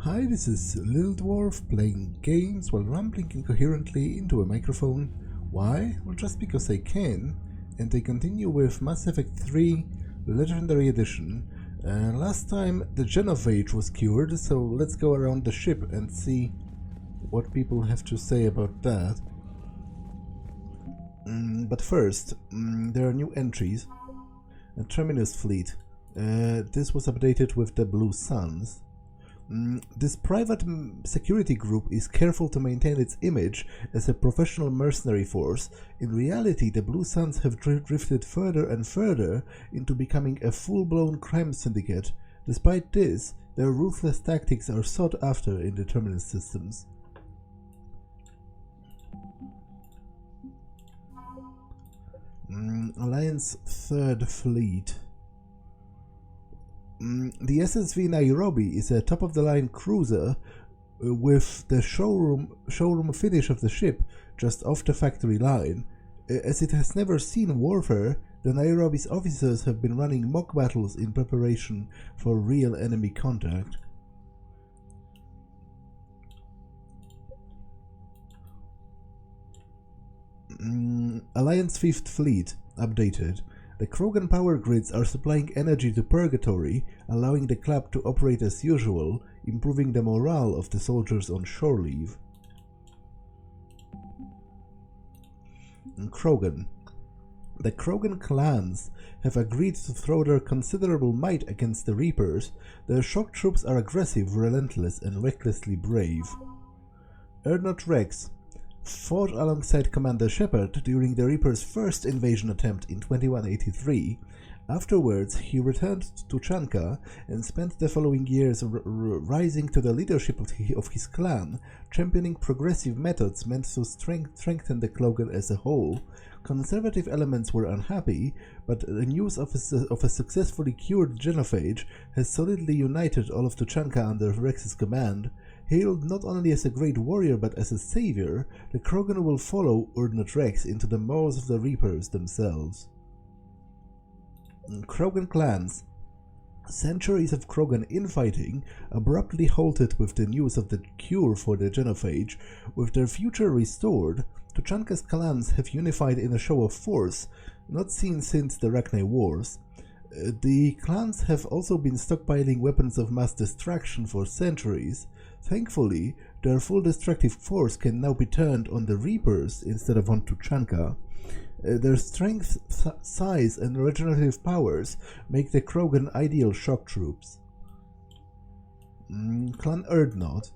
Hi, this is Lil Dwarf playing games while rambling incoherently into a microphone. Why? Well, just because I can. And I continue with Mass Effect 3 Legendary Edition. Last time the genophage was cured, so let's go around the ship and see what people have to say about that. But first, there are new entries. A Terminus fleet. This was updated with the Blue Suns. This private security group is careful to maintain its image as a professional mercenary force. In reality, the Blue Suns have drifted further and further into becoming a full-blown crime syndicate. Despite this, their ruthless tactics are sought after in the Terminus systems. Alliance 3rd Fleet. The SSV Nairobi is a top-of-the-line cruiser with the showroom finish of the ship just off the factory line. As it has never seen warfare, the Nairobi's officers have been running mock battles in preparation for real enemy contact. Alliance 5th Fleet, updated. The Krogan power grids are supplying energy to Purgatory, allowing the club to operate as usual, improving the morale of the soldiers on shore leave. Krogan. The Krogan clans have agreed to throw their considerable might against the Reapers. Their shock troops are aggressive, relentless, and recklessly brave. Ernot Rex fought alongside Commander Shepard during the Reaper's first invasion attempt in 2183. Afterwards, he returned to Tuchanka and spent the following years rising to the leadership of his clan, championing progressive methods meant to strengthen the Krogan as a whole. Conservative elements were unhappy, but the news of a successfully cured genophage has solidly united all of Tuchanka under Rex's command. Hailed not only as a great warrior but as a savior, the Krogan will follow Ernot Rex into the maws of the Reapers themselves. Krogan clans. Centuries of Krogan infighting abruptly halted with the news of the cure for the genophage. With their future restored, Tuchanka's clans have unified in a show of force, not seen since the Rachni Wars. The clans have also been stockpiling weapons of mass destruction for centuries. Thankfully, their full destructive force can now be turned on the Reapers instead of on Tuchanka. Their strength, size, and regenerative powers make the Krogan ideal shock troops. Clan Erdnot.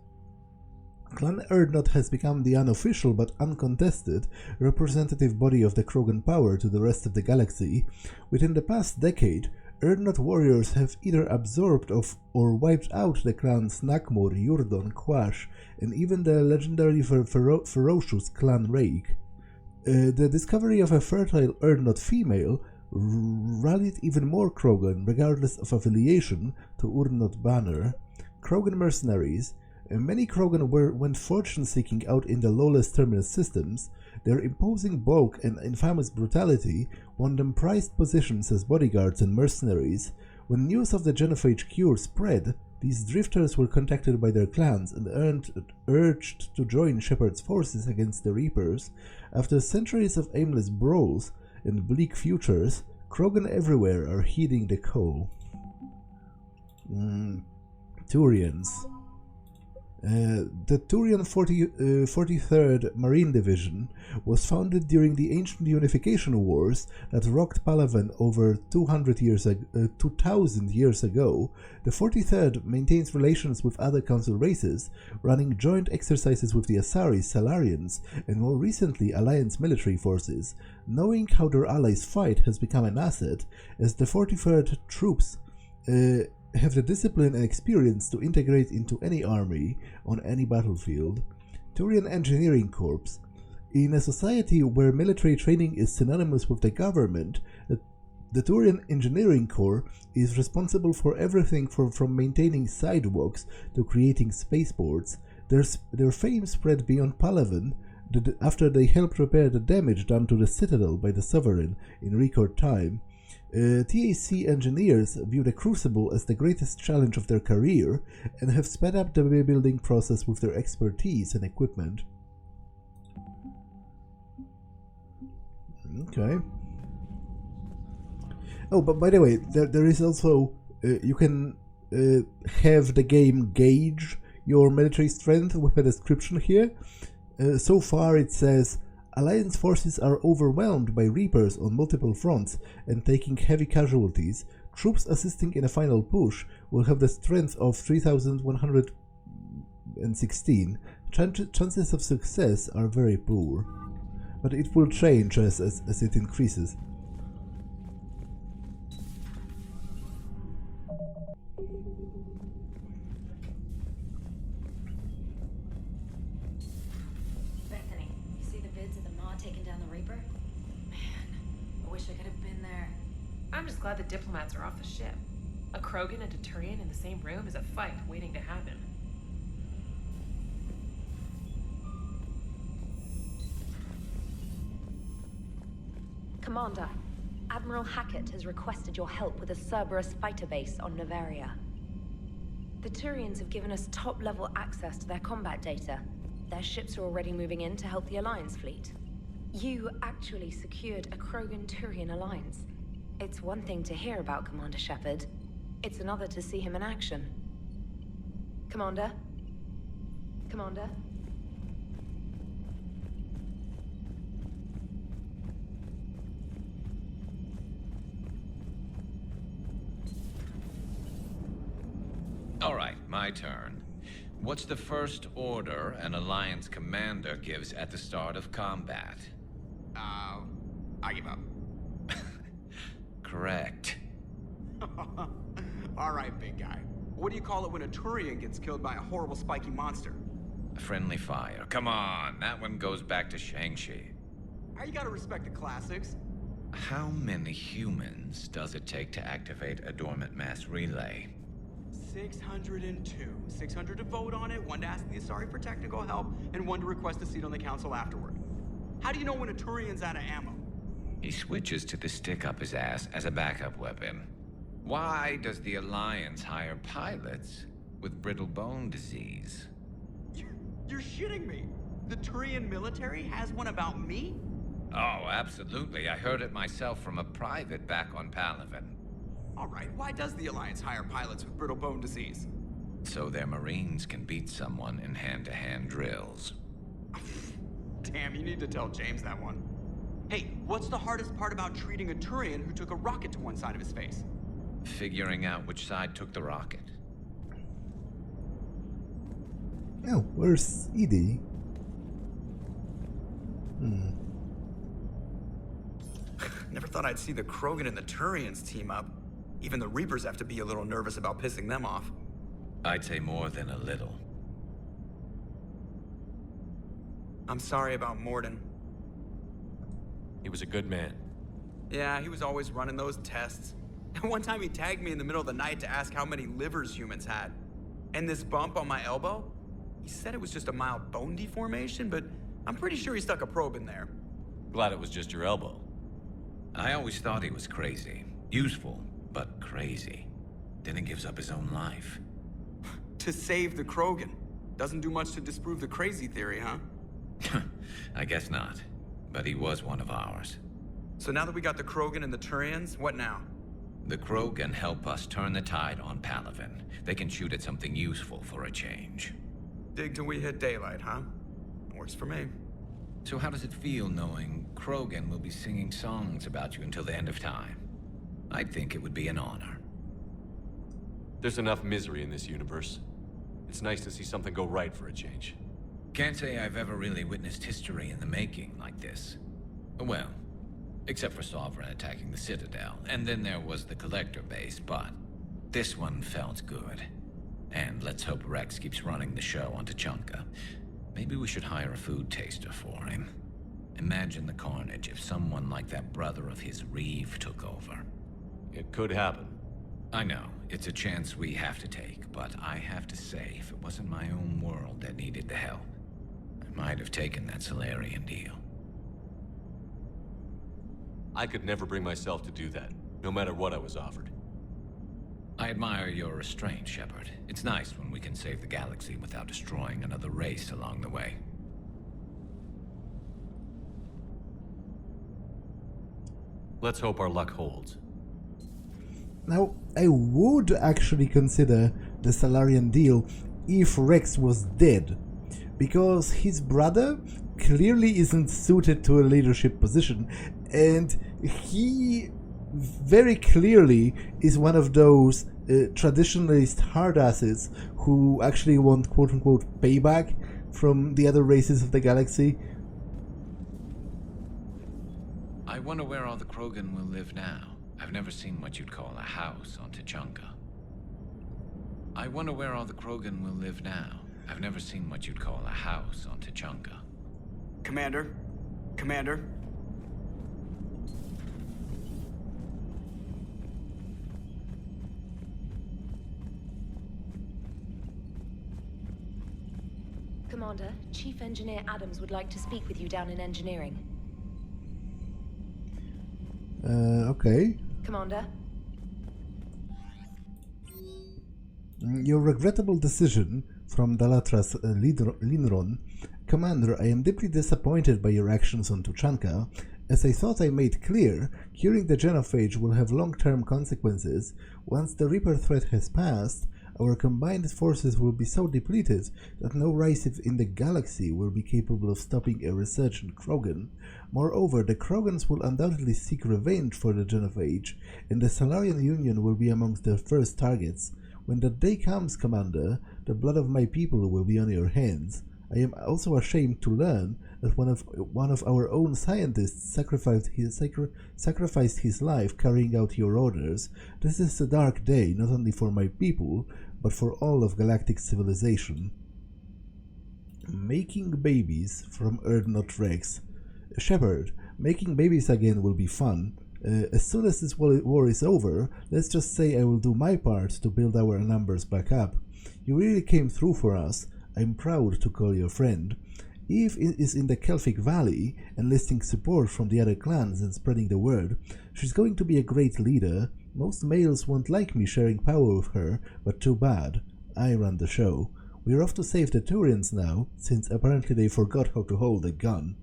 Clan Erdnot has become the unofficial but uncontested representative body of the Krogan power to the rest of the galaxy. Within the past decade, Erdnot warriors have either absorbed or wiped out the clans Nakmor, Yurdon, Quash, and even the legendary ferocious clan Rake. The discovery of a fertile Erdnot female rallied even more Krogan, regardless of affiliation, to Urdnot banner. Krogan mercenaries. Many Krogan went fortune-seeking out in the lawless Terminus systems. Their imposing bulk and infamous brutality won them prized positions as bodyguards and mercenaries. When news of the genophage cure spread, these drifters were contacted by their clans and urged to join Shepard's forces against the Reapers. After centuries of aimless brawls and bleak futures, Krogan everywhere are heeding the call. Turians. The Turian 43rd Marine Division was founded during the ancient unification wars that rocked Palaven over 2000 years ago. The 43rd maintains relations with other council races, running joint exercises with the Asaris, Salarians, and more recently Alliance military forces. Knowing how their allies fight has become an asset, as the 43rd troops have the discipline and experience to integrate into any army on any battlefield. Turian Engineering Corps. In a society where military training is synonymous with the government, the Turian Engineering Corps is responsible for everything from maintaining sidewalks to creating spaceports. Their fame spread beyond Palaven after they helped repair the damage done to the Citadel by the Sovereign in record time. TAC engineers view the Crucible as the greatest challenge of their career and have sped up the building process with their expertise and equipment. Okay. Oh, but by the way, there is also... you can have the game gauge your military strength with a description here. So far it says, Alliance forces are overwhelmed by Reapers on multiple fronts and taking heavy casualties. Troops assisting in a final push will have the strength of 3,116. Chances of success are very poor, but it will change as it increases. I'm just glad the diplomats are off the ship. A Krogan and a Turian in the same room is a fight waiting to happen. Commander, Admiral Hackett has requested your help with a Cerberus fighter base on Novaria. The Turians have given us top-level access to their combat data. Their ships are already moving in to help the Alliance fleet. You actually secured a Krogan-Turian alliance. It's one thing to hear about Commander Shepard. It's another to see him in action. Commander? Commander? All right, my turn. What's the first order an Alliance commander gives at the start of combat? I give up. Correct. All right, big guy. What do you call it when a Turian gets killed by a horrible spiky monster? Friendly fire. Come on, that one goes back to Shang-Chi. You gotta respect the classics. How many humans does it take to activate a dormant mass relay? 602. 600 to vote on it, 1 to ask the Asari for technical help, and 1 to request a seat on the council afterward. How do you know when a Turian's out of ammo? He switches to the stick up his ass as a backup weapon. Why does the Alliance hire pilots with brittle bone disease? You're shitting me. The Turian military has one about me? Oh, absolutely. I heard it myself from a private back on Palaven. All right, why does the Alliance hire pilots with brittle bone disease? So their Marines can beat someone in hand-to-hand drills. Damn, you need to tell James that one. Hey, what's the hardest part about treating a Turian who took a rocket to one side of his face? Figuring out which side took the rocket. Oh, where's Edie? Never thought I'd see the Krogan and the Turians team up. Even the Reapers have to be a little nervous about pissing them off. I'd say more than a little. I'm sorry about Morden. He was a good man. Yeah, he was always running those tests. One time he tagged me in the middle of the night to ask how many livers humans had. And this bump on my elbow? He said it was just a mild bone deformation, but I'm pretty sure he stuck a probe in there. Glad it was just your elbow. I always thought he was crazy. Useful, but crazy. Then he gives up his own life. To save the Krogan. Doesn't do much to disprove the crazy theory, huh? I guess not. But he was one of ours. So now that we got the Krogan and the Turians, what now? The Krogan help us turn the tide on Palaven. They can shoot at something useful for a change. Dig till we hit daylight, huh? Works for me. So how does it feel knowing Krogan will be singing songs about you until the end of time? I think it would be an honor. There's enough misery in this universe. It's nice to see something go right for a change. Can't say I've ever really witnessed history in the making like this. Well, except for Sovereign attacking the Citadel, and then there was the Collector base, but this one felt good. And let's hope Rex keeps running the show on Tuchanka. Maybe we should hire a food taster for him. Imagine the carnage if someone like that brother of his, Reeve, took over. It could happen. I know, it's a chance we have to take, but I have to say, if it wasn't my own world that needed the help, I might have taken that Solarian deal. I could never bring myself to do that. no matter what I was offered. I admire your restraint, Shepard. It's nice when we can save the galaxy without destroying another race along the way. Let's hope our luck holds. Now, I would actually consider the Salarian deal if Rex was dead, because his brother clearly isn't suited to a leadership position, and he very clearly is one of those traditionalist hardasses who actually want quote-unquote payback from the other races of the galaxy. I wonder where all the Krogan will live now. I've never seen what you'd call a house on Tuchanka. I wonder where all the Krogan will live now. I've never seen what you'd call a house on Tuchanka. Commander? Commander? Commander, Chief Engineer Adams would like to speak with you down in engineering. Okay. Commander? Your regrettable decision from Dalatras Linron. Commander, I am deeply disappointed by your actions on Tuchanka. As I thought I made clear, curing the genophage will have long-term consequences. Once the Reaper threat has passed, our combined forces will be so depleted that no race in the galaxy will be capable of stopping a resurgent Krogan. Moreover, the Krogans will undoubtedly seek revenge for the genophage, and the Salarian Union will be amongst their first targets. When that day comes, Commander, the blood of my people will be on your hands. I am also ashamed to learn that one of our own scientists sacrificed his life carrying out your orders. This is a dark day, not only for my people, but for all of galactic civilization. Making babies from Erdnot Rex. Shepard, making babies again will be fun. As soon as this war is over, let's just say I will do my part to build our numbers back up. You really came through for us. I'm proud to call you friend. Eve is in the Kelphic Valley, enlisting support from the other clans and spreading the word. She's going to be a great leader. Most males won't like me sharing power with her, but too bad. I run the show. We're off to save the Turians now, since apparently they forgot how to hold a gun.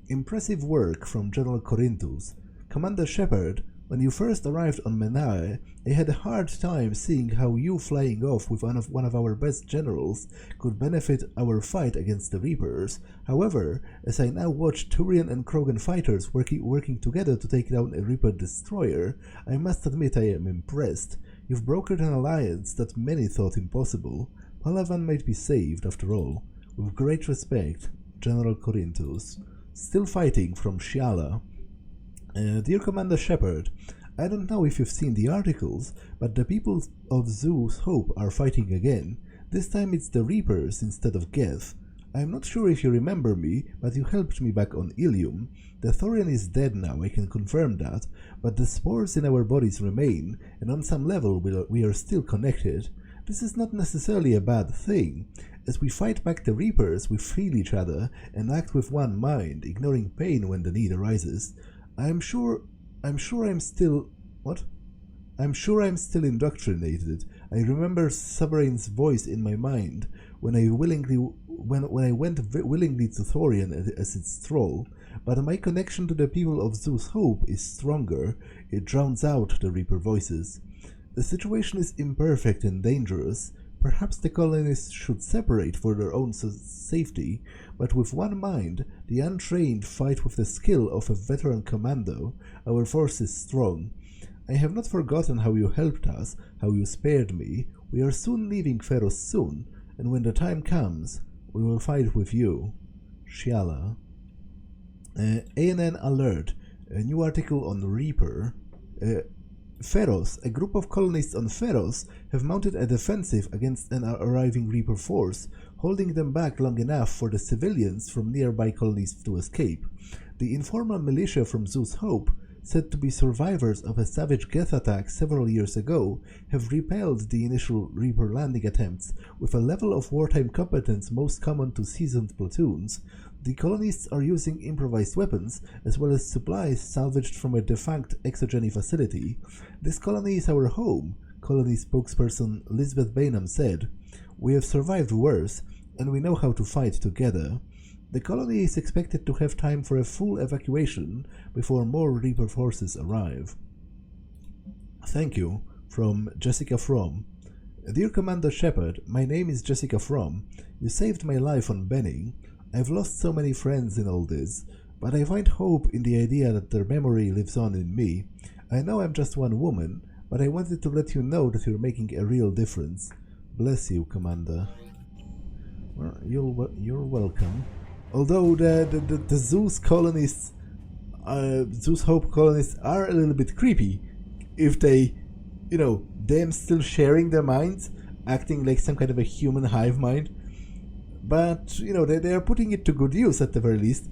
Impressive work from General Corinthus. Commander Shepard, when you first arrived on Menae, I had a hard time seeing how you flying off with one of our best generals could benefit our fight against the Reapers. However, as I now watch Turian and Krogan fighters working together to take down a Reaper destroyer, I must admit I am impressed. You've brokered an alliance that many thought impossible. Palavan might be saved after all. With great respect, General Corinthus. Still fighting from Shiala. Dear Commander Shepard, I don't know if you've seen the articles, but the people of Zeus Hope are fighting again. This time it's the Reapers instead of Geth. I'm not sure if you remember me, but you helped me back on Ilium. The Thorian is dead now, I can confirm that, but the spores in our bodies remain, and on some level we are still connected. This is not necessarily a bad thing. As we fight back the Reapers, we feel each other and act with one mind, ignoring pain when the need arises. I'm sure I'm still indoctrinated. I remember Sovereign's voice in my mind when I went willingly to Thorian as its thrall, but my connection to the people of Zeus Hope is stronger. It drowns out the Reaper voices. The situation is imperfect and dangerous. Perhaps the colonists should separate for their own safety, but with one mind, the untrained fight with the skill of a veteran commando. Our force is strong. I have not forgotten how you helped us, how you spared me. We are soon leaving Feros soon, and when the time comes, we will fight with you. Shiala. ANN alert. A new article on Reaper. Feros, a group of colonists on Feros, have mounted a defensive against an arriving Reaper force, holding them back long enough for the civilians from nearby colonies to escape. The informal militia from Zeus Hope said to be survivors of a savage Geth attack several years ago, have repelled the initial Reaper landing attempts with a level of wartime competence most common to seasoned platoons. The colonists are using improvised weapons, as well as supplies salvaged from a defunct exogeny facility. This colony is our home, colony spokesperson Lisbeth Bainham said. We have survived worse, and we know how to fight together. The colony is expected to have time for a full evacuation before more Reaper forces arrive. Thank you, from Jessica Fromm. Dear Commander Shepard, my name is Jessica Fromm. You saved my life on Benning. I've lost so many friends in all this, but I find hope in the idea that their memory lives on in me. I know I'm just one woman, but I wanted to let you know that you're making a real difference. Bless you, Commander. Well, you're welcome. Although the Zeus colonists, Zeus Hope colonists are a little bit creepy. If they, them still sharing their minds, acting like some kind of a human hive mind. But, they are putting it to good use at the very least.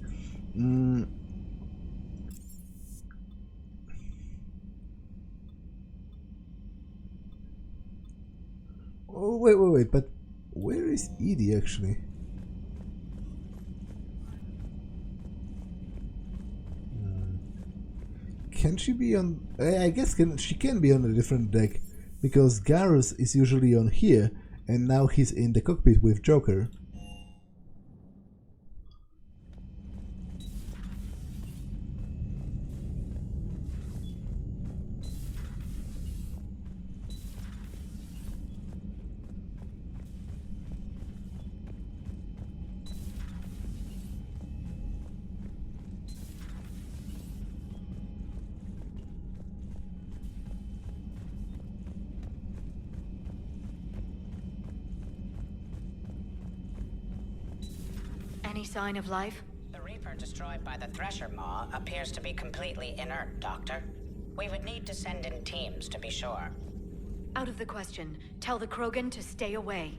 Oh, wait, but where is Edie actually? Can she be on... I guess she can be on a different deck, because Garrus is usually on here, and now he's in the cockpit with Joker. Any sign of life? The Reaper destroyed by the Thresher Maw appears to be completely inert, Doctor. We would need to send in teams to be sure. Out of the question. Tell the Krogan to stay away.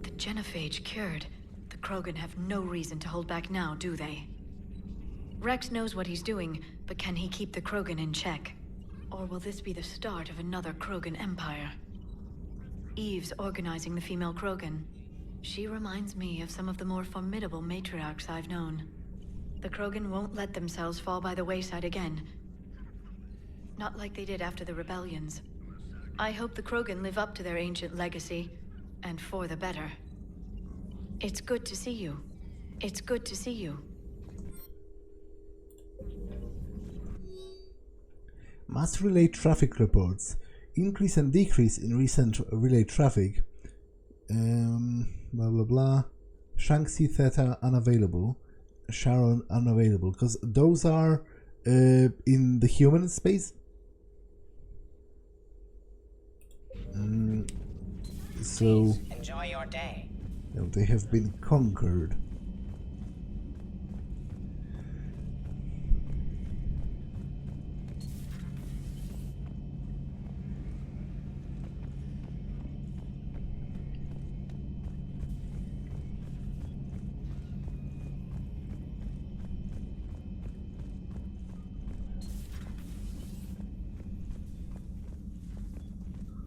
The genophage cured. The Krogan have no reason to hold back now, do they? Rex knows what he's doing, but can he keep the Krogan in check? Or will this be the start of another Krogan empire? Eve's organizing the female Krogan. She reminds me of some of the more formidable matriarchs I've known. The Krogan won't let themselves fall by the wayside again. Not like they did after the rebellions. I hope the Krogan live up to their ancient legacy, and for the better. It's good to see you. It's good to see you. Must relay traffic reports. Increase and decrease in recent relay traffic. Blah blah blah. Shanxi Theta unavailable. Sharon unavailable. Because those are in the human space. So Please enjoy your day. They have been conquered.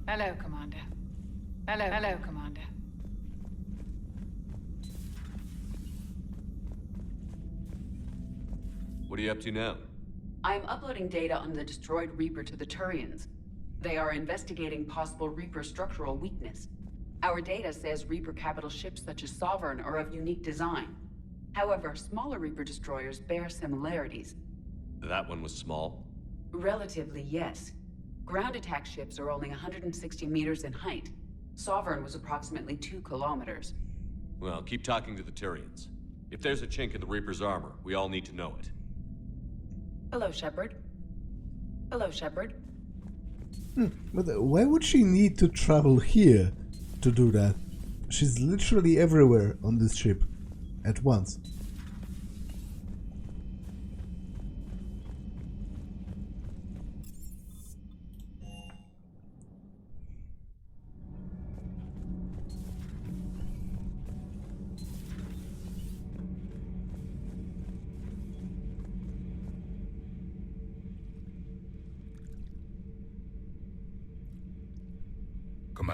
Hello, Commander. Hello, Commander. What are you up to now? I am uploading data on the destroyed Reaper to the Turians. They are investigating possible Reaper structural weakness. Our data says Reaper capital ships such as Sovereign are of unique design. However, smaller Reaper destroyers bear similarities. That one was small? Relatively, yes. Ground attack ships are only 160 meters in height. Sovereign was approximately 2 kilometers. Well, keep talking to the Turians. If there's a chink in the Reaper's armor, we all need to know it. Hello, Shepard. Hello, Shepard. But why would she need to travel here to do that? She's literally everywhere on this ship at once.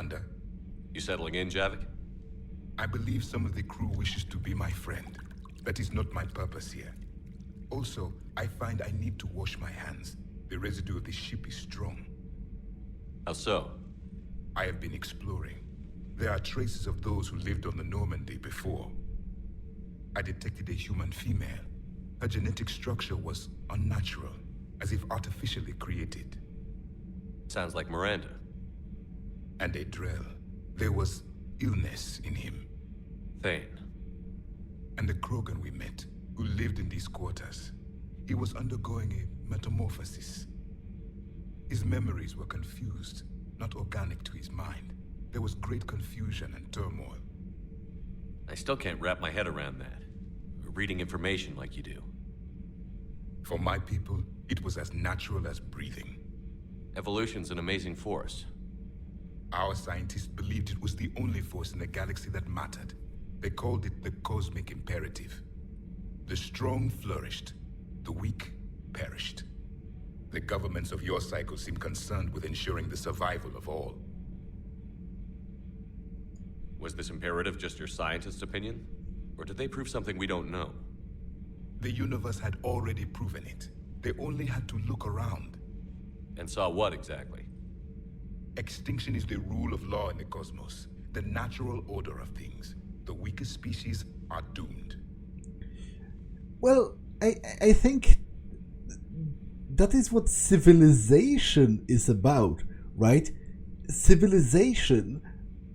Commander. You settling in, Javik? I believe some of the crew wishes to be my friend. That is not my purpose here. Also, I find I need to wash my hands. The residue of the ship is strong. How so? I have been exploring. There are traces of those who lived on the Normandy before. I detected a human female. Her genetic structure was unnatural, as if artificially created. Sounds like Miranda. And a Drell. There was illness in him. Thane. And the Krogan we met, who lived in these quarters. He was undergoing a metamorphosis. His memories were confused, not organic to his mind. There was great confusion and turmoil. I still can't wrap my head around that. Reading information like you do. For my people, it was as natural as breathing. Evolution's an amazing force. Our scientists believed it was the only force in the galaxy that mattered. They called it the cosmic imperative. The strong flourished, the weak perished. The governments of your cycle seem concerned with ensuring the survival of all. Was this imperative just your scientist's opinion? Or did they prove something we don't know? The universe had already proven it. They only had to look around. And saw what exactly? Extinction is the rule of law in the cosmos, the natural order of things. The weakest species are doomed. Well, I think that is what civilization is about, right? Civilization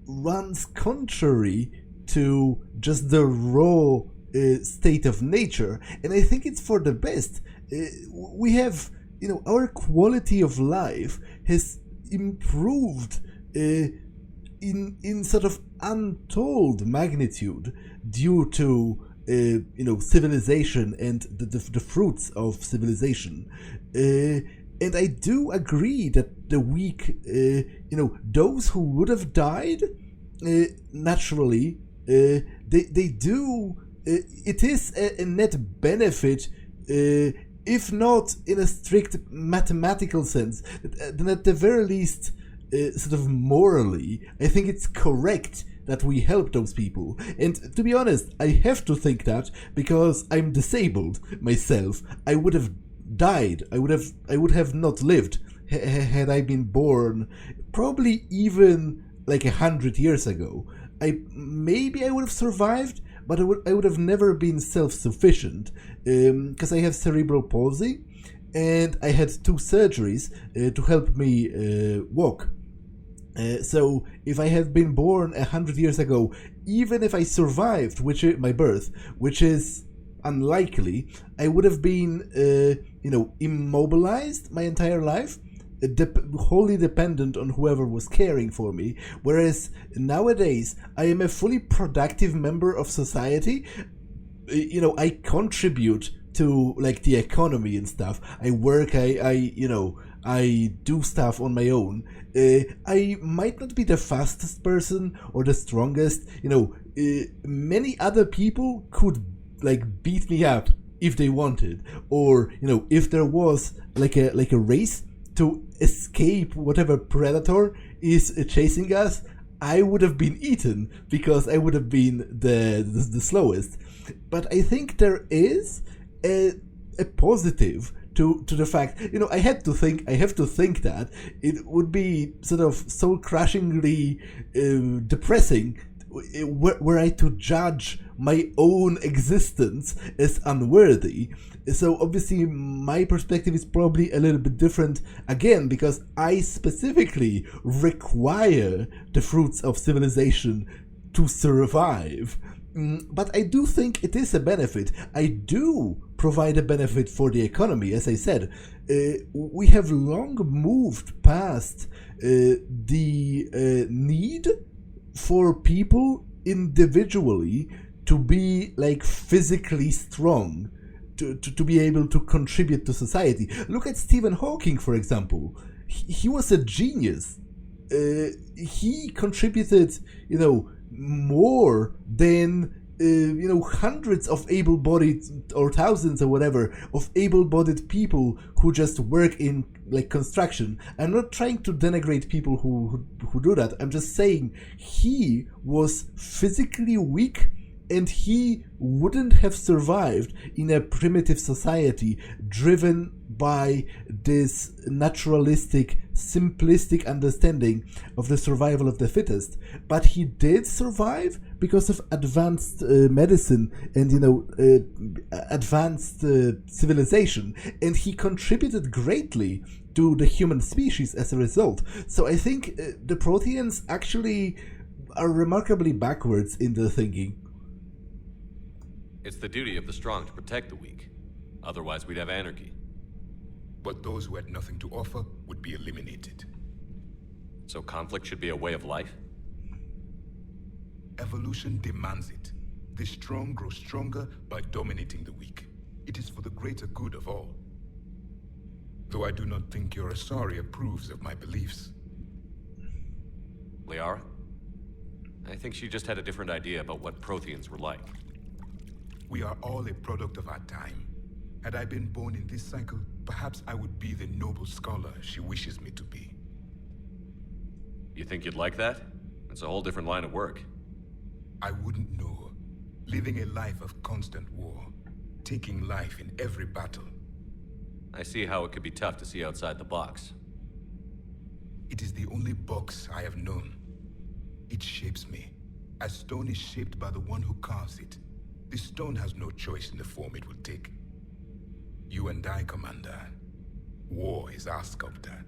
runs contrary to just the raw state of nature, and I think it's for the best. We have, our quality of life has improved in sort of untold magnitude due to civilization and the fruits of civilization. And I do agree that the weak, those who would have died naturally, they do. It is a net benefit, if not in a strict mathematical sense, then at the very least, sort of morally, I think it's correct that we help those people. And to be honest, I have to think that because I'm disabled myself. I would have died. I would have not lived had I been born probably even like 100 years ago. Maybe I would have survived, but I would have never been self-sufficient because I have cerebral palsy and I had 2 surgeries to help me walk. So if I had been born 100 years ago, even if I survived my birth, which is unlikely, I would have been immobilized my entire life, wholly dependent on whoever was caring for me. Whereas nowadays I am a fully productive member of society. I contribute to like the economy and stuff. I work, I do stuff on my own. I might not be the fastest person or the strongest. Many other people could like beat me up if they wanted, or if there was like a race to escape whatever predator is chasing us, I would have been eaten because I would have been the slowest. But I think there is a positive to the fact, I have to think that it would be sort of soul crushingly depressing were I to judge my own existence as unworthy. So obviously my perspective is probably a little bit different again, because I specifically require the fruits of civilization to survive. But I do think it is a benefit. I do provide a benefit for the economy. As I said, we have long moved past the need for people individually to be like physically strong to be able to contribute to society. Look at Stephen Hawking, for example. He was a genius. He contributed, more than hundreds of able-bodied, or thousands or whatever, of able-bodied people who just work in like construction. I'm not trying to denigrate people who do that. I'm just saying he was physically weak, and he wouldn't have survived in a primitive society driven by this naturalistic, simplistic understanding of the survival of the fittest. But he did survive because of advanced medicine and, advanced civilization. And he contributed greatly to the human species as a result. So I think the Proteans actually are remarkably backwards in their thinking. It's the duty of the strong to protect the weak. Otherwise, we'd have anarchy. But those who had nothing to offer would be eliminated. So conflict should be a way of life? Evolution demands it. The strong grow stronger by dominating the weak. It is for the greater good of all. Though I do not think your Asari approves of my beliefs. Liara? I think she just had a different idea about what Protheans were like. We are all a product of our time. Had I been born in this cycle, perhaps I would be the noble scholar she wishes me to be. You think you'd like that? It's a whole different line of work. I wouldn't know. Living a life of constant war. Taking life in every battle. I see how it could be tough to see outside the box. It is the only box I have known. It shapes me, as stone is shaped by the one who carves it. The stone has no choice in the form it will take. You and I, Commander. War is our sculptor,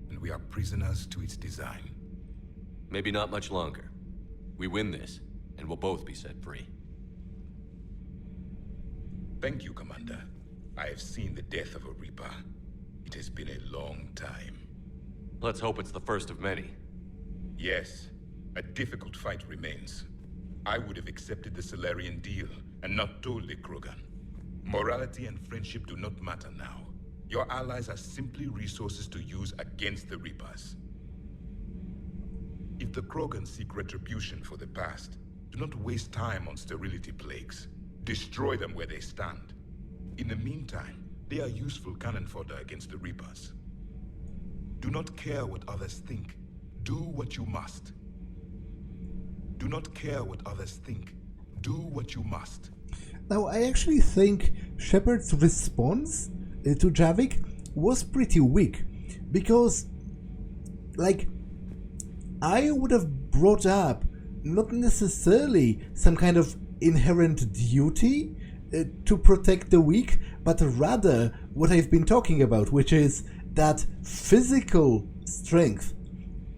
and we are prisoners to its design. Maybe not much longer. We win this, and we'll both be set free. Thank you, Commander. I have seen the death of a Reaper. It has been a long time. Let's hope it's the first of many. Yes, a difficult fight remains. I would have accepted the Solarian deal and not told the Krogan. Morality and friendship do not matter now. Your allies are simply resources to use against the Reapers. If the Krogan seek retribution for the past, do not waste time on sterility plagues. Destroy them where they stand. In the meantime, they are useful cannon fodder against the Reapers. Do not care what others think. Do what you must. Do not care what others think. Do what you must. Now, I actually think Shepard's response to Javik was pretty weak. Because, like, I would have brought up not necessarily some kind of inherent duty to protect the weak, but rather what I've been talking about, which is that physical strength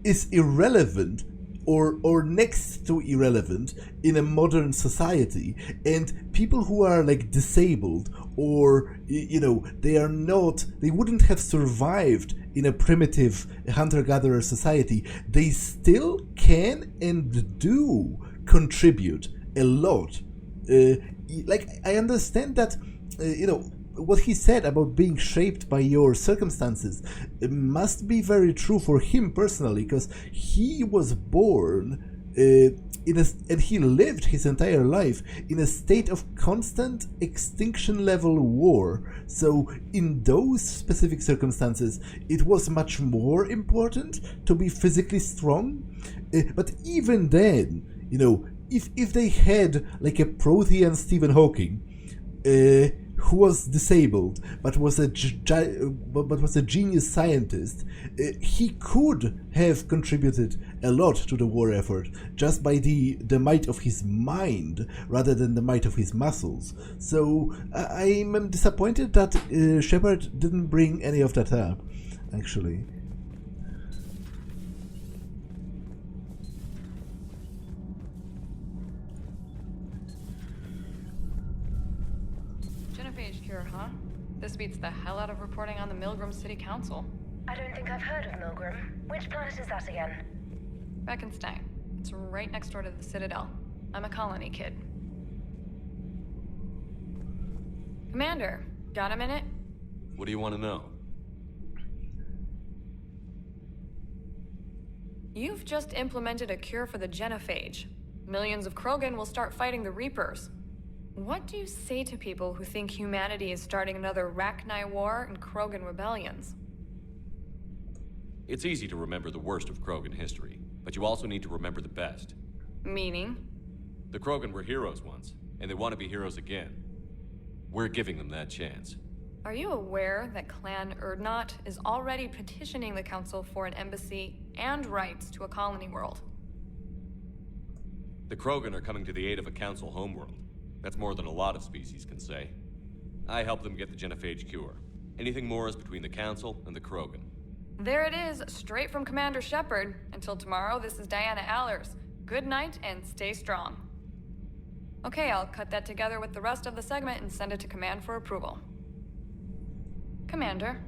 is irrelevant or next to irrelevant in a modern society, and people who are like disabled or they wouldn't have survived in a primitive hunter-gatherer society. They still can and do contribute a lot. I understand that what he said about being shaped by your circumstances must be very true for him personally, because he was born and he lived his entire life in a state of constant extinction level war. So in those specific circumstances, it was much more important to be physically strong. But even then, if they had like a Prothean Stephen Hawking, who was disabled but was a genius scientist, he could have contributed a lot to the war effort just by the might of his mind rather than the might of his muscles. So I'm disappointed that Shepard didn't bring any of that up, actually. Here, huh? This beats the hell out of reporting on the Milgram City Council. I don't think I've heard of Milgram. Which planet is that again? Beckenstein. It's right next door to the Citadel. I'm a colony kid. Commander, got a minute? What do you want to know? You've just implemented a cure for the genophage. Millions of Krogan will start fighting the Reapers. What do you say to people who think humanity is starting another Rachni war and Krogan rebellions? It's easy to remember the worst of Krogan history, but you also need to remember the best. Meaning? The Krogan were heroes once, and they want to be heroes again. We're giving them that chance. Are you aware that Clan Urdnot is already petitioning the Council for an embassy and rights to a colony world? The Krogan are coming to the aid of a Council homeworld. That's more than a lot of species can say. I helped them get the genophage cure. Anything more is between the Council and the Krogan. There it is, straight from Commander Shepard. Until tomorrow, this is Diana Allers. Good night and stay strong. Okay, I'll cut that together with the rest of the segment and send it to Command for approval. Commander?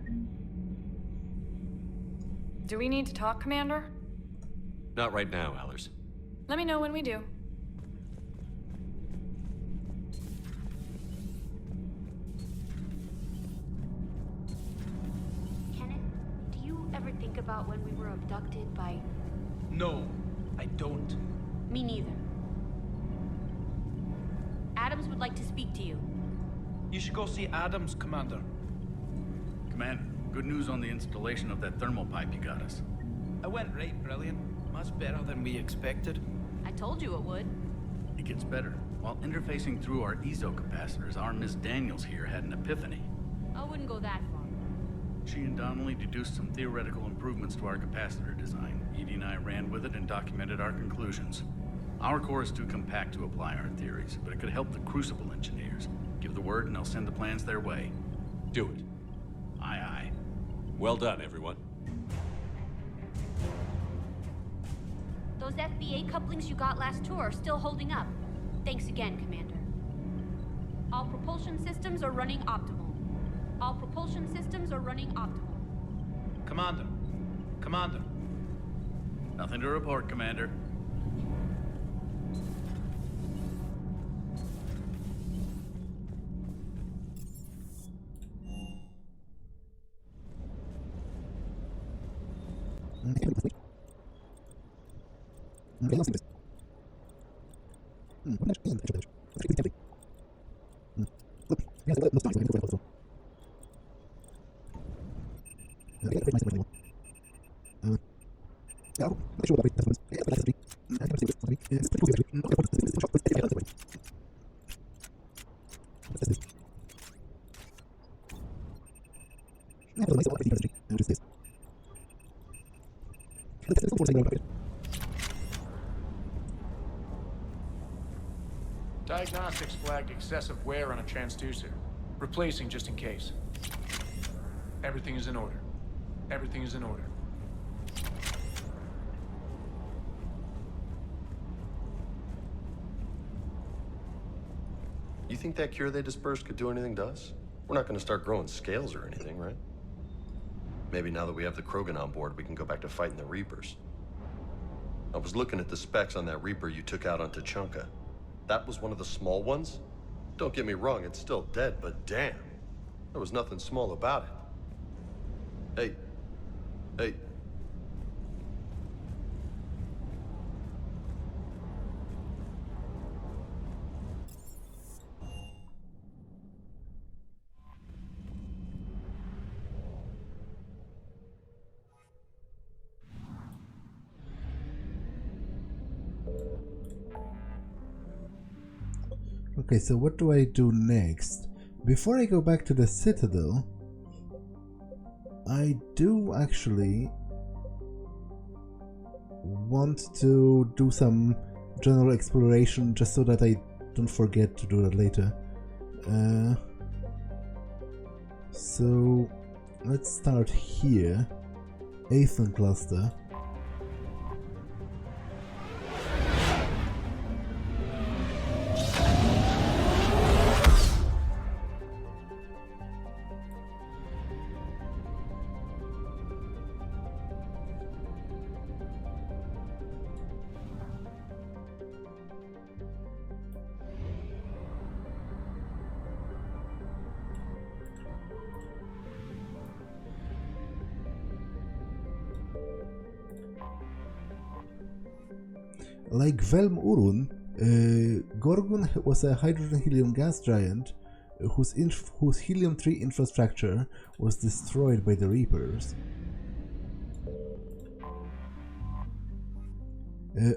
Do we need to talk, Commander? Not right now, Allers. Let me know when we do. Kenneth, do you ever think about when we were abducted by... No, I don't. Me neither. Adams would like to speak to you. You should go see Adams, Commander. Commander, good news on the installation of that thermal pipe you got us. I went right brilliant. Much better than we expected. I told you it would. It gets better. While interfacing through our ezo capacitors, our Miss Daniels here had an epiphany. I wouldn't go that far. She and Donnelly deduced some theoretical improvements to our capacitor design. Edie and I ran with it and documented our conclusions. Our core is too compact to apply our theories, but it could help the Crucible engineers. Give the word and I'll send the plans their way. Do it. Aye, aye. Well done, everyone. Those FBA couplings you got last tour are still holding up. Thanks again, Commander. All propulsion systems are running optimal. All propulsion systems are running optimal. Commander. Commander. Nothing to report, Commander. Diagnostics flagged excessive wear on a transducer. Replacing just in case. Everything is in order. Everything is in order. You think that cure they dispersed could do anything to us? We're not going to start growing scales or anything, right? Maybe now that we have the Krogan on board, we can go back to fighting the Reapers. I was looking at the specs on that Reaper you took out on Tuchanka. That was one of the small ones? Don't get me wrong, it's still dead, but damn. There was nothing small about it. Hey. Okay, so what do I do next? Before I go back to the Citadel, I do actually want to do some general exploration just so that I don't forget to do that later. So let's start here. Aethon cluster. Like Velm Urun, Gorgun was a hydrogen-helium gas giant whose helium-3 infrastructure was destroyed by the Reapers.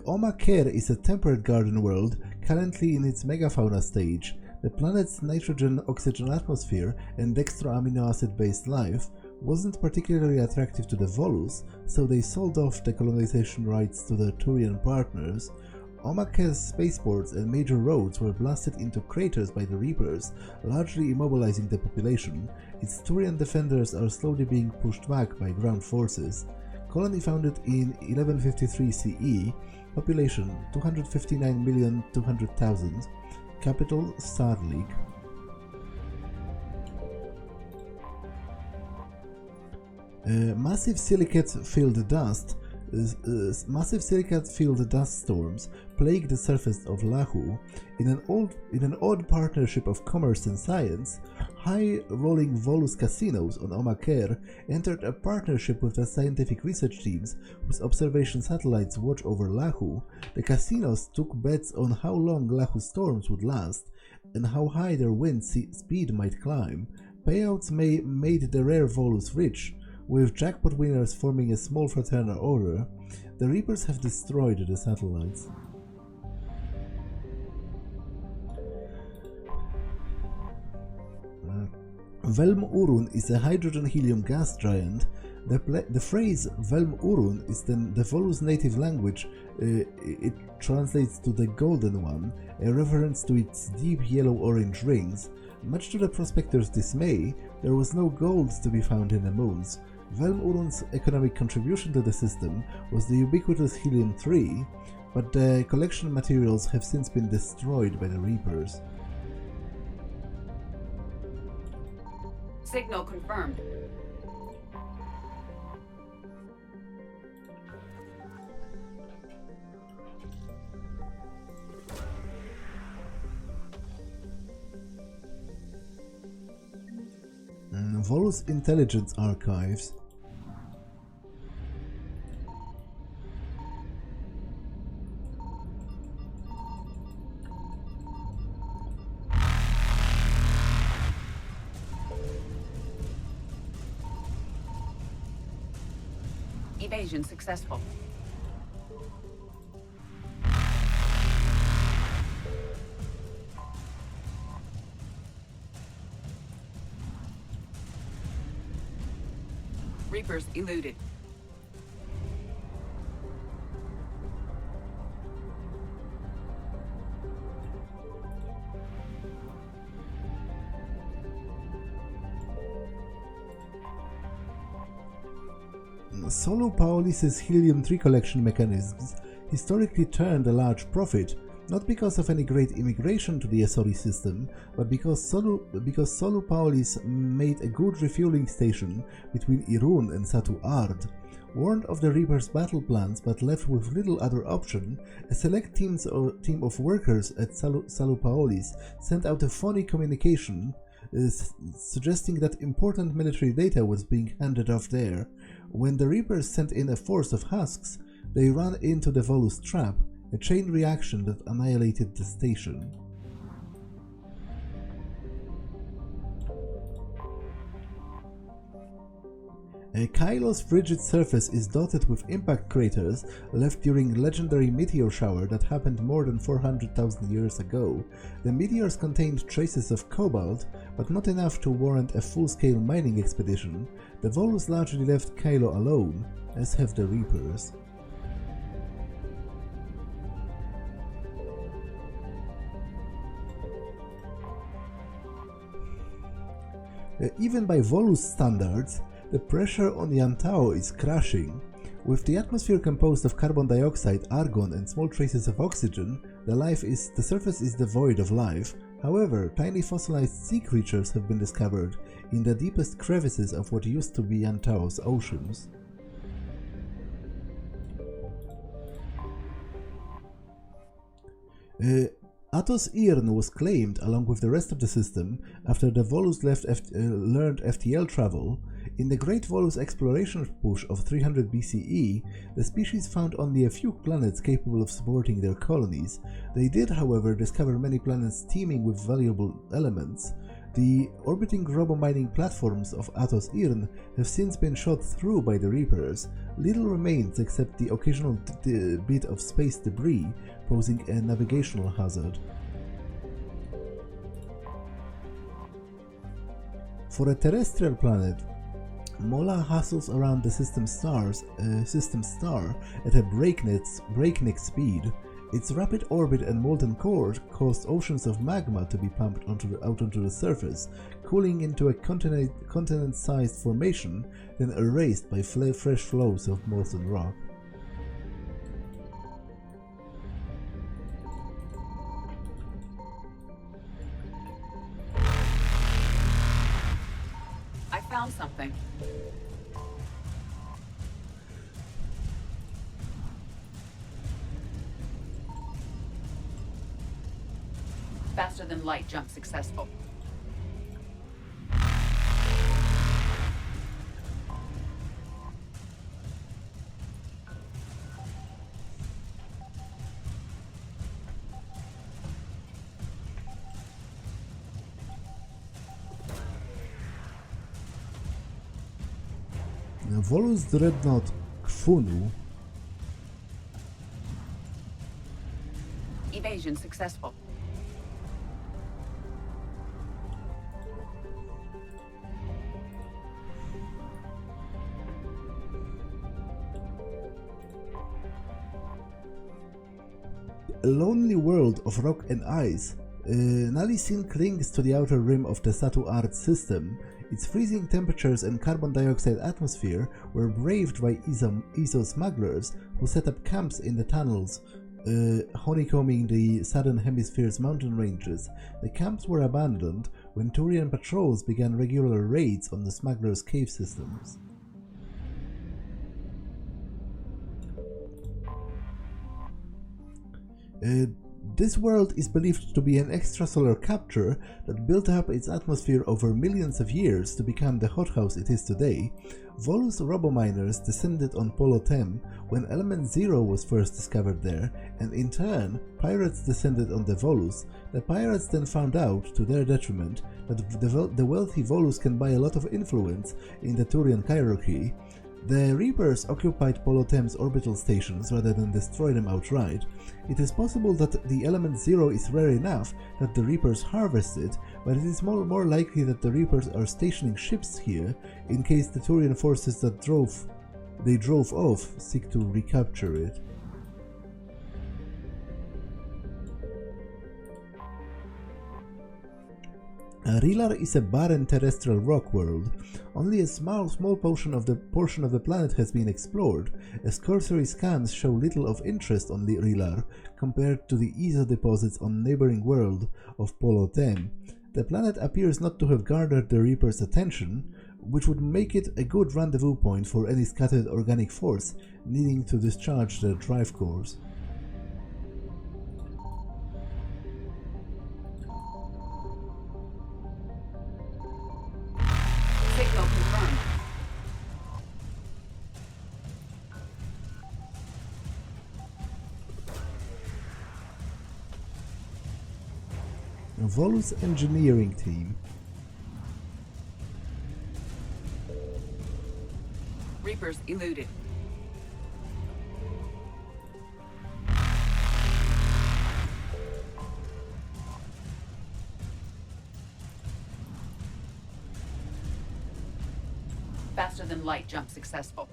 Omaker is a temperate garden world currently in its megafauna stage. The planet's nitrogen-oxygen atmosphere and dextro-amino acid-based life wasn't particularly attractive to the Volus, so they sold off the colonization rights to their Turian partners. Omaker's spaceports and major roads were blasted into craters by the Reapers, largely immobilizing the population. Its Turian defenders are slowly being pushed back by ground forces. Colony founded in 1153 CE, population 259,200,000, capital Starleague. Massive silicate-filled dust storms plague the surface of Lahu. In an odd partnership of commerce and science, high-rolling Volus casinos on Omaker entered a partnership with the scientific research teams whose observation satellites watch over Lahu. The casinos took bets on how long Lahu storms would last and how high their wind speed might climb. Payouts made the rare Volus rich, with jackpot winners forming a small fraternal order. The Reapers have destroyed the satellites. Velm Urun is a hydrogen-helium gas giant. The phrase Velm Urun is then the Volus' native language. It translates to the Golden One, a reference to its deep yellow-orange rings. Much to the prospectors' dismay, there was no gold to be found in the moons. Velm Urun's economic contribution to the system was the ubiquitous helium-3, but the collection materials have since been destroyed by the Reapers. Signal confirmed. Volus Intelligence Archives. Evasion successful. Reapers eluded. Solo Paolis' helium-3 collection mechanisms historically turned a large profit, not because of any great immigration to the Asori system, but because Solo Paolis made a good refueling station between Irun and Satu Ard. Warned of the Reapers' battle plans but left with little other option, a select team of workers at Salo Paolis sent out a phony communication suggesting that important military data was being handed off there. When the Reapers sent in a force of husks, they ran into the Volus trap, a chain reaction that annihilated the station. Kylo's frigid surface is dotted with impact craters left during legendary meteor shower that happened more than 400,000 years ago. The meteors contained traces of cobalt, but not enough to warrant a full-scale mining expedition. The Volus largely left Kylo alone, as have the Reapers. Even by Volus standards, the pressure on Yantao is crashing. With the atmosphere composed of carbon dioxide, argon and small traces of oxygen, the surface is devoid of life. However, tiny fossilized sea creatures have been discovered in the deepest crevices of what used to be Yantao's oceans. Atos Irn was claimed along with the rest of the system after the Volus learned FTL travel. In the Great Volus exploration push of 300 BCE, the species found only a few planets capable of supporting their colonies. They did, however, discover many planets teeming with valuable elements. The orbiting robo-mining platforms of Atos Irn have since been shot through by the Reapers. Little remains except the occasional bit of space debris, posing a navigational hazard. For a terrestrial planet, Mola hustles around the system star at a breakneck speed. Its rapid orbit and molten core caused oceans of magma to be pumped out onto the surface, cooling into a continent-sized formation, then erased by fresh flows of molten rock. I found something. Faster than light jump successful. Volus Dreadnought Kfunu. Evasion successful. A lonely world of rock and ice, Nalisin clings to the outer rim of the Satu-Art system. Its freezing temperatures and carbon dioxide atmosphere were braved by ESO smugglers who set up camps in the tunnels, honeycombing the southern hemisphere's mountain ranges. The camps were abandoned when Turian patrols began regular raids on the smugglers' cave systems. This world is believed to be an extrasolar capture that built up its atmosphere over millions of years to become the hothouse it is today. Volus robominers descended on Polo Tem when Element Zero was first discovered there, and in turn, pirates descended on the Volus. The pirates then found out, to their detriment, that the wealthy Volus can buy a lot of influence in the Turian hierarchy. The Reapers occupied Polo Tem's orbital stations rather than destroy them outright. It is possible that the Element Zero is rare enough that the Reapers harvest it, but it is more likely that the Reapers are stationing ships here in case the Turian forces that they drove off seek to recapture it. Rilar is a barren terrestrial rock world. Only a small portion of the planet has been explored, as cursory scans show little of interest on Rilar compared to the ESO deposits on neighboring world of Polo Tem. The planet appears not to have garnered the Reaper's attention, which would make it a good rendezvous point for any scattered organic force needing to discharge their drive cores. Signal confirmed. Volus engineering team. Reapers eluded. Faster than light jump successful.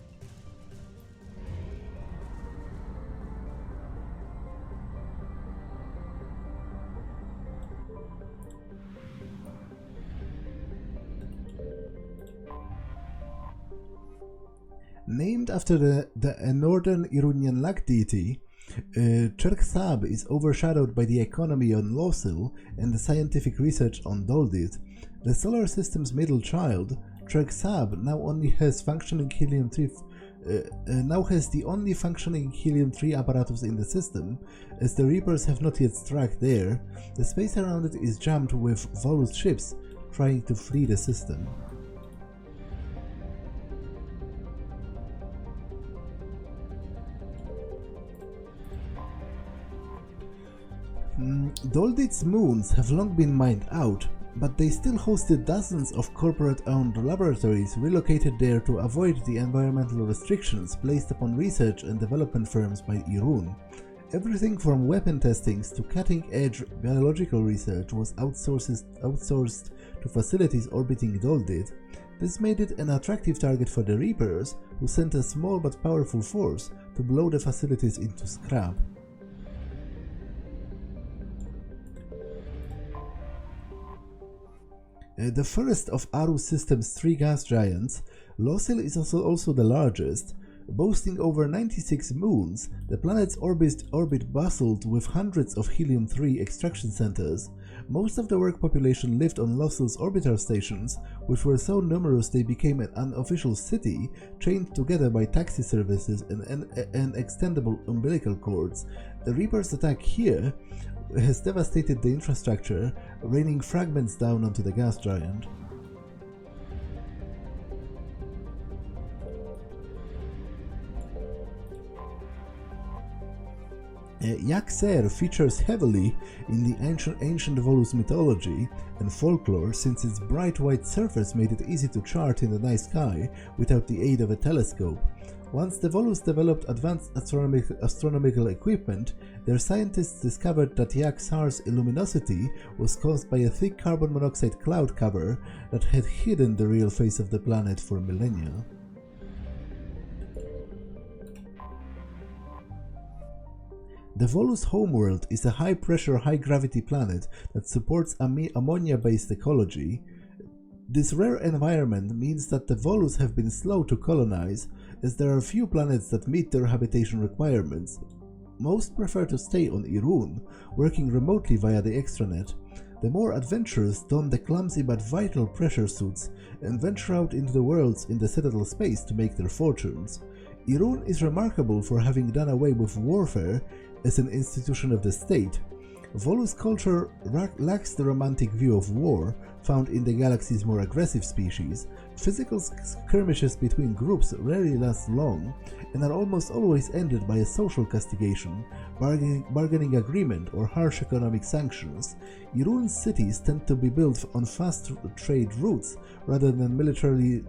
Named after the northern Irunian luck deity, Cherksab is overshadowed by the economy on Losil and the scientific research on Doldit. The solar system's middle child, Cherksab, now has the only functioning helium-3 apparatus in the system, as the Reapers have not yet struck there. The space around it is jammed with Volus ships trying to flee the system. Doldit's moons have long been mined out, but they still hosted dozens of corporate-owned laboratories relocated there to avoid the environmental restrictions placed upon research and development firms by Irun. Everything from weapon testings to cutting-edge biological research was outsourced to facilities orbiting Doldit. This made it an attractive target for the Reapers, who sent a small but powerful force to blow the facilities into scrap. The first of Aru System's 3 gas giants, Losil is also the largest. Boasting over 96 moons, the planet's orbit bustled with hundreds of helium-3 extraction centers. Most of the work population lived on Losil's orbital stations, which were so numerous they became an unofficial city, chained together by taxi services and extendable umbilical cords. The Reaper's attack here has devastated the infrastructure, raining fragments down onto the gas giant. Yak-Ser features heavily in the ancient Volus mythology and folklore, since its bright white surface made it easy to chart in the night sky without the aid of a telescope. Once the Volus developed advanced astronomical equipment, their scientists discovered that Yak-Sar's luminosity was caused by a thick carbon monoxide cloud cover that had hidden the real face of the planet for millennia. The Volus homeworld is a high-pressure, high-gravity planet that supports ammonia-based ecology. This rare environment means that the Volus have been slow to colonize, as there are few planets that meet their habitation requirements. Most prefer to stay on Irun, working remotely via the extranet. The more adventurous don the clumsy but vital pressure suits and venture out into the worlds in the Citadel space to make their fortunes. Irun is remarkable for having done away with warfare as an institution of the state. Volus culture lacks the romantic view of war found in the galaxy's more aggressive species. Physical skirmishes between groups rarely last long and are almost always ended by a social castigation, bargaining agreement, or harsh economic sanctions. Irun's cities tend to be built on fast trade routes rather than militarily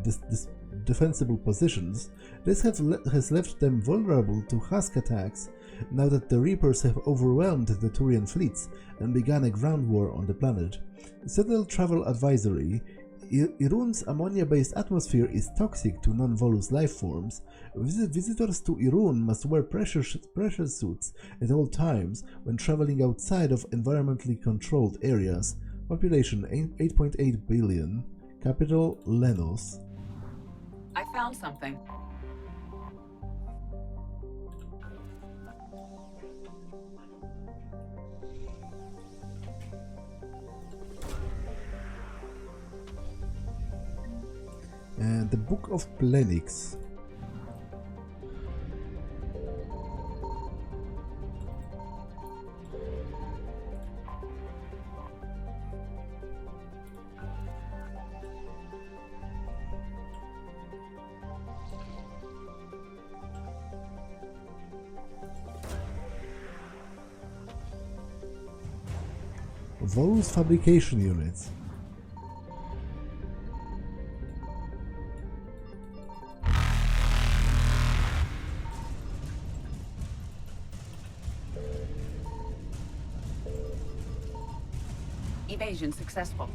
defensible positions. This has left them vulnerable to husk attacks now that the Reapers have overwhelmed the Turian fleets and begun a ground war on the planet. Citadel Travel Advisory: Irun's ammonia-based atmosphere is toxic to non-Volus life forms. Visitors to Irun must wear pressure suits at all times when traveling outside of environmentally controlled areas. Population 8.8 billion. Capital Lenos. I found something. And the Book of Plenix. Volus fabrication units. Evasion successful.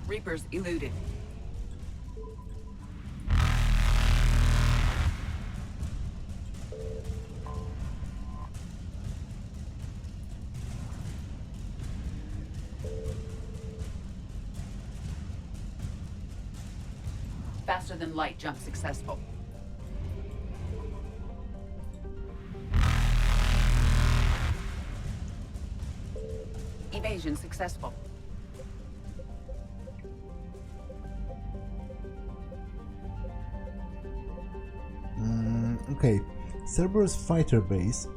Reapers eluded. Faster than light jump successful. Evasion successful. Okay, Cerberus fighter base.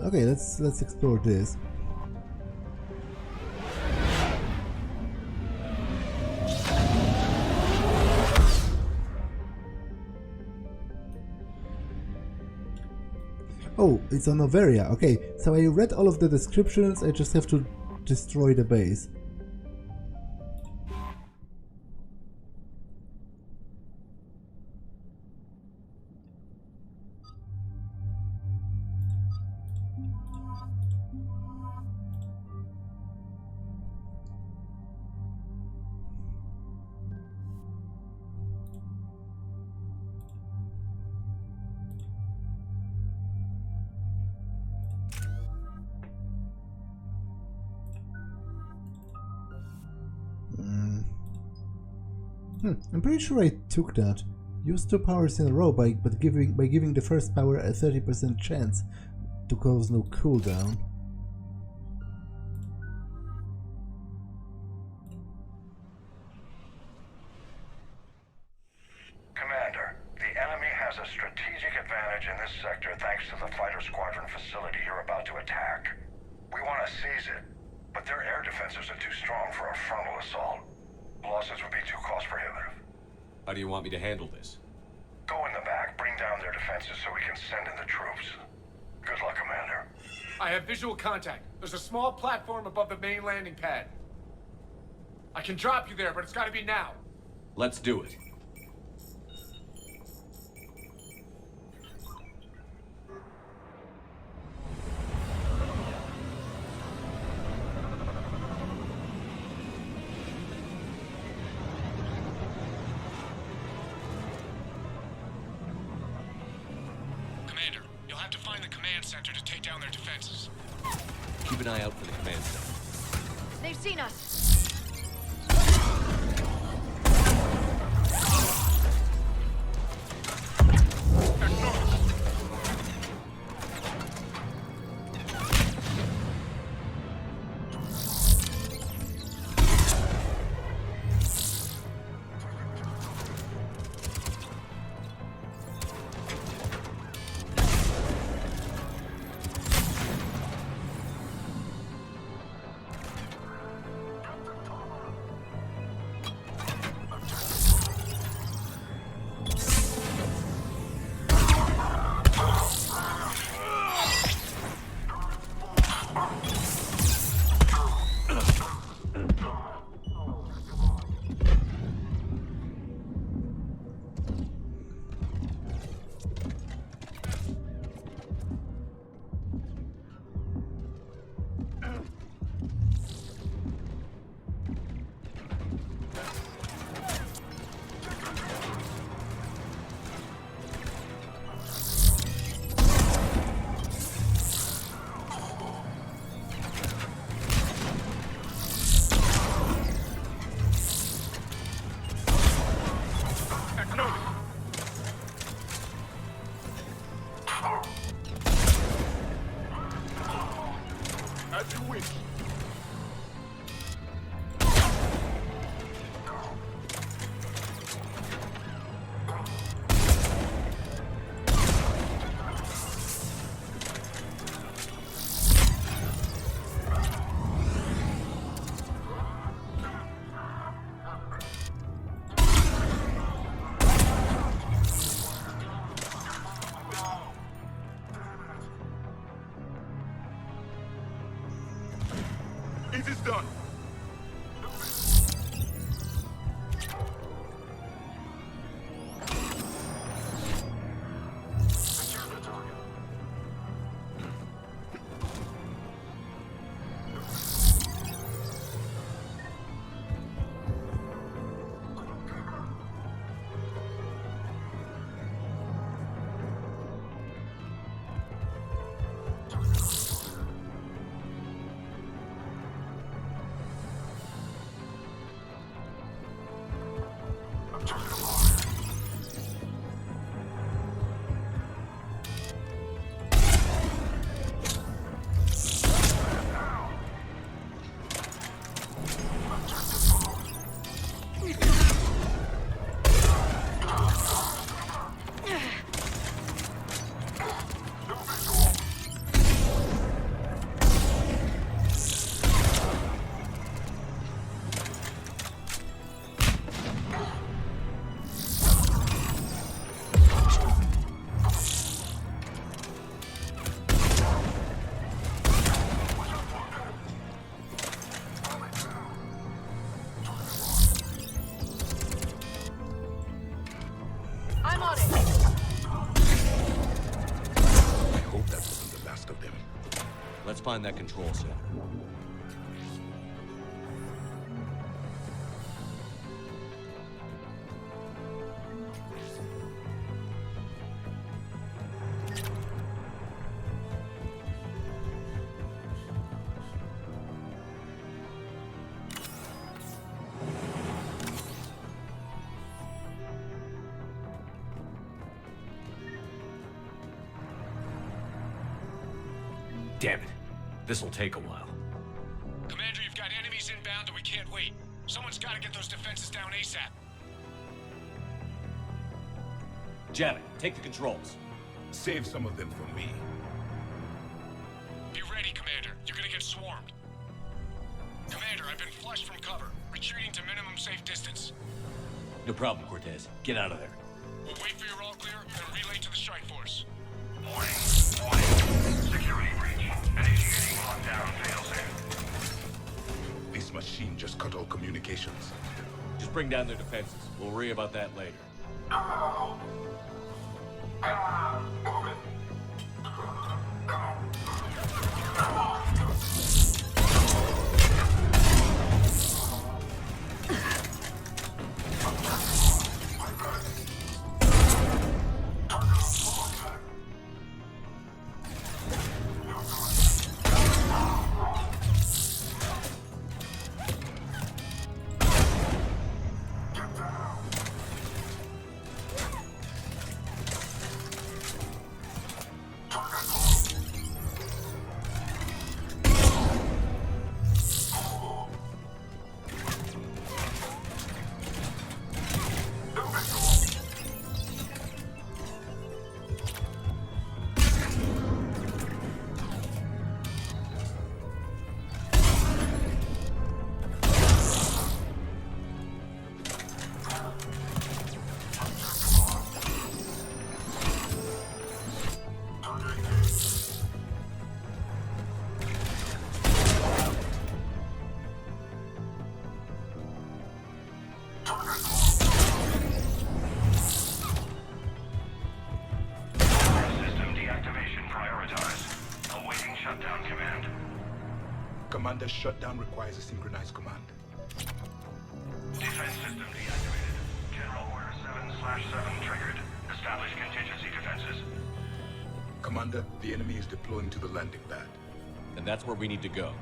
Okay, let's explore this. Oh, it's on Noveria. Okay, so I read all of the descriptions, I just have to destroy the base. I'm pretty sure I took that. Use 2 powers in a row by giving the first power a 30% chance to cause no cooldown. Commander, the enemy has a strategic advantage in this sector thanks to the fighter squadron facility you're about to attack. We want to seize it, but their air defenses are too strong for a frontal assault. Losses would be too cost prohibitive. How do you want me to handle this? Go in the back, bring down their defenses so we can send in the troops. Good luck, Commander. I have visual contact. There's a small platform above the main landing pad. I can drop you there, but it's gotta be now. Let's do it. Center to take down their defenses. Keep an eye out for the command center. They've seen us. It is done. Let's find that control center. Damn it. This'll take a while. Commander, you've got enemies inbound and we can't wait. Someone's gotta get those defenses down ASAP. Javik, take the controls. Save some of them for me. Be ready, Commander. You're gonna get swarmed. Commander, I've been flushed from cover. Retreating to minimum safe distance. No problem, Cortez. Get out of there. We'll wait for your all clear, then relay to the strike force. Warning. Security breach. Initiating lockdown failsafe. This machine just cut all communications. Just bring down their defenses. We'll worry about that later. Commander's shutdown requires a synchronized command. Defense system deactivated. General Order 7/7 triggered. Establish contingency defenses. Commander, the enemy is deploying to the landing pad. And that's where we need to go.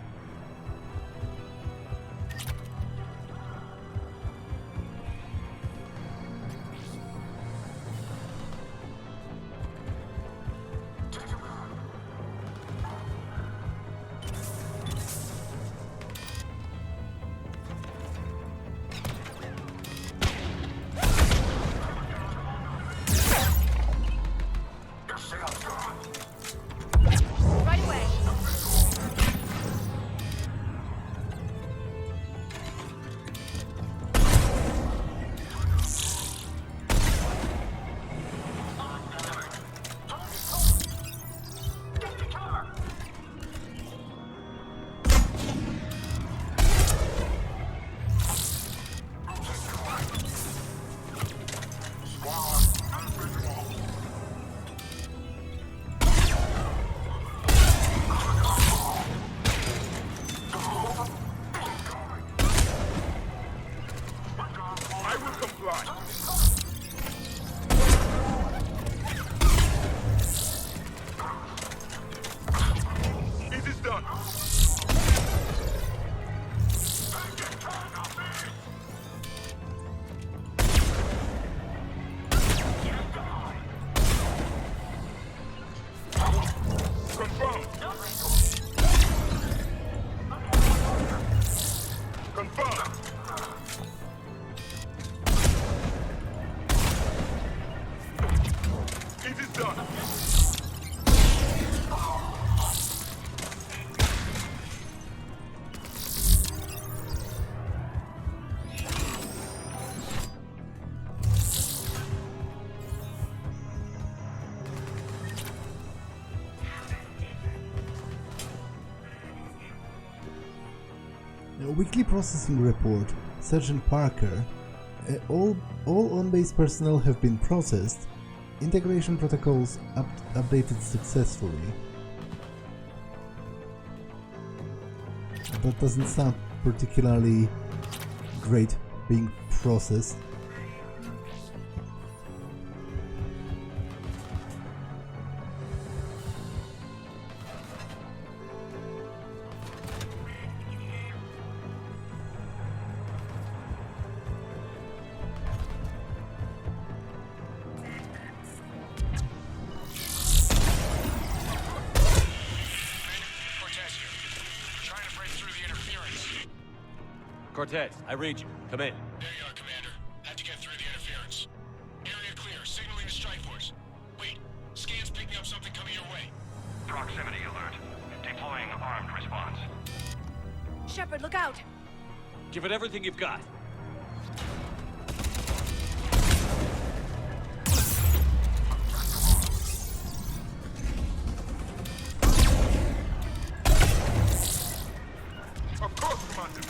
A weekly processing report, Sergeant Parker. All on-base personnel have been processed. Integration protocols updated successfully. that doesn't sound particularly great being processed. Cortez, I read you. Come in. There you are, Commander. Had to get through the interference. Area clear. Signaling the strike force. Wait. Scan's picking up something coming your way. Proximity alert. Deploying armed response. Shepard, look out! Give it everything you've got. Of course, Commander.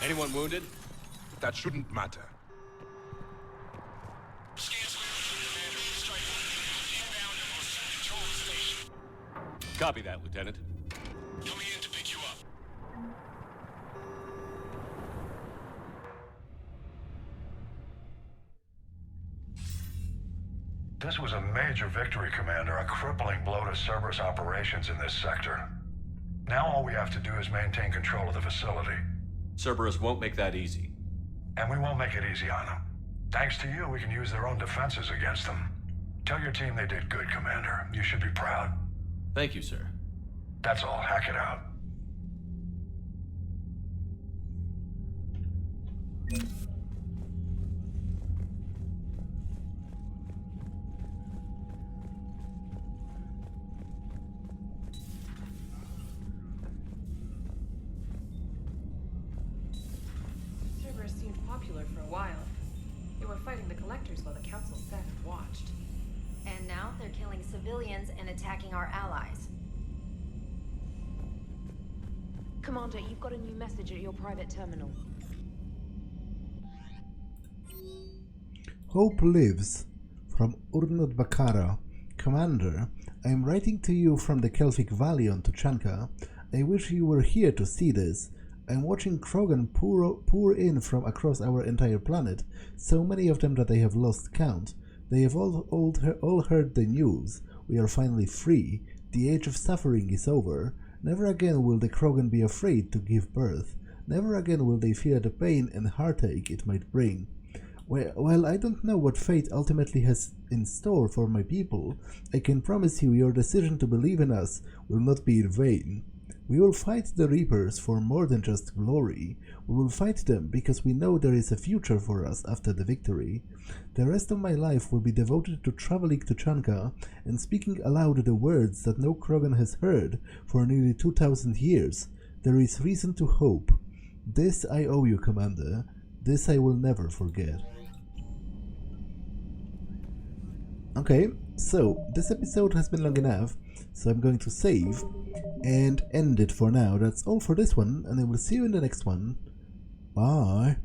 Anyone wounded? That shouldn't matter. Copy that, Lieutenant. Coming in to pick you up. This was a major victory, Commander. A crippling blow to Cerberus operations in this sector. Now all we have to do is maintain control of the facility. Cerberus won't make that easy. And we won't make it easy on them. Thanks to you, we can use their own defenses against them. Tell your team they did good, Commander. You should be proud. Thank you, sir. That's all. Hack it out. Cerberus seemed popular for a while. They were fighting the Collectors while the Council sat and watched. And now they're killing civilians and attacking our allies. Commander, you've got a new message at your private terminal. Hope lives. From Urnot Bakara. Commander, I am writing to you from the Kelphic Valley on Tuchanka. I wish you were here to see this. I am watching Krogan pour in from across our entire planet, so many of them that I have lost count. They have all heard the news. We are finally free. The age of suffering is over. Never again will the Krogan be afraid to give birth. Never again will they fear the pain and heartache it might bring. While I don't know what fate ultimately has in store for my people, I can promise you your decision to believe in us will not be in vain. We will fight the Reapers for more than just glory. We will fight them because we know there is a future for us after the victory. The rest of my life will be devoted to traveling to Tuchanka and speaking aloud the words that no Krogan has heard for nearly 2000 years. There is reason to hope. This I owe you, Commander. This I will never forget. Okay, so this episode has been long enough, so I'm going to save and end it for now. That's all for this one, and I will see you in the next one. Bye.